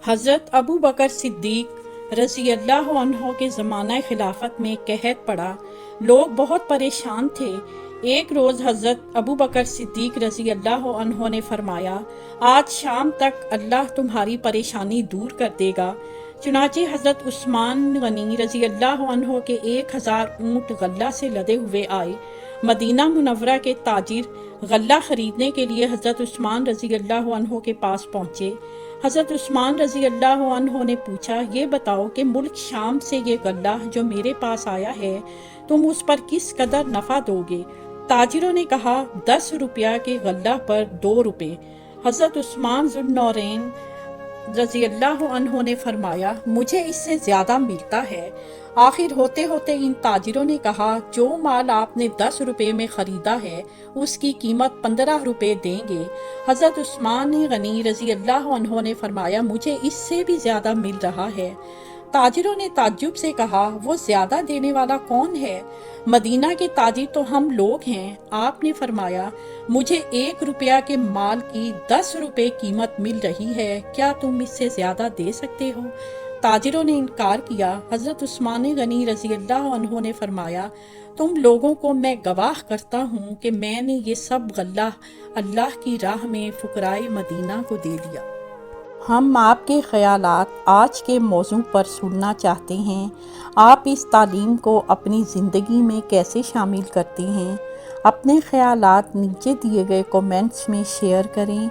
حضرت ابو بکر صدیق رضی اللہ عنہ کے زمانہ خلافت میں قحط پڑا، لوگ بہت پریشان تھے۔ ایک روز حضرت ابو بکر صدیق رضی اللہ عنہ نے فرمایا، آج شام تک اللہ تمہاری پریشانی دور کر دے گا۔ چنانچہ حضرت عثمان غنی رضی اللہ عنہ کے 1000 اونٹ غلہ سے لدے ہوئے آئے۔ مدینہ منورہ کے تاجر غلہ خریدنے کے لیے حضرت عثمان رضی اللہ عنہ کے پاس پہنچے۔ حضرت عثمان رضی اللہ عنہ نے پوچھا، یہ بتاؤ کہ ملک شام سے یہ غلہ جو میرے پاس آیا ہے، تم اس پر کس قدر نفع دو گے؟ تاجروں نے کہا، 10 روپیہ کے غلہ پر 2 روپے۔ حضرت عثمان ذو النورین رضی اللہ عنہ نے فرمایا، مجھے اس سے زیادہ ملتا ہے۔ آخر ہوتے ہوتے ان تاجروں نے کہا، جو مال آپ نے 10 روپے میں خریدا ہے اس کی قیمت 15 روپے دیں گے۔ حضرت عثمان غنی رضی اللہ عنہ نے فرمایا، مجھے اس سے بھی زیادہ مل رہا ہے۔ تاجروں نے تعجب سے کہا، وہ زیادہ دینے والا کون ہے؟ مدینہ کے تاجر تو ہم لوگ ہیں۔ آپ نے فرمایا، مجھے 1 روپیہ کے مال کی 10 روپے قیمت مل رہی ہے، کیا تم اس سے زیادہ دے سکتے ہو؟ تاجروں نے انکار کیا۔ حضرت عثمان غنی رضی اللہ عنہ نے فرمایا، تم لوگوں کو میں گواہ کرتا ہوں کہ میں نے یہ سب غلہ اللہ کی راہ میں فقراء مدینہ کو دے دیا۔ ہم آپ کے خیالات آج کے موضوع پر سننا چاہتے ہیں۔ آپ اس تعلیم کو اپنی زندگی میں کیسے شامل کرتے ہیں؟ اپنے خیالات نیچے دیے گئے کومنٹس میں شیئر کریں۔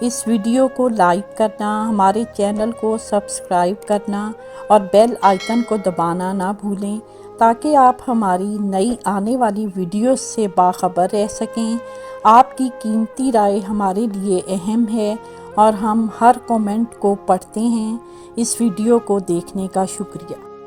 اس ویڈیو کو لائک کرنا، ہمارے چینل کو سبسکرائب کرنا اور بیل آئیکن کو دبانا نہ بھولیں تاکہ آپ ہماری نئی آنے والی ویڈیوز سے باخبر رہ سکیں۔ آپ کی قیمتی رائے ہمارے لیے اہم ہے اور ہم ہر کومنٹ کو پڑھتے ہیں۔ اس ویڈیو کو دیکھنے کا شکریہ۔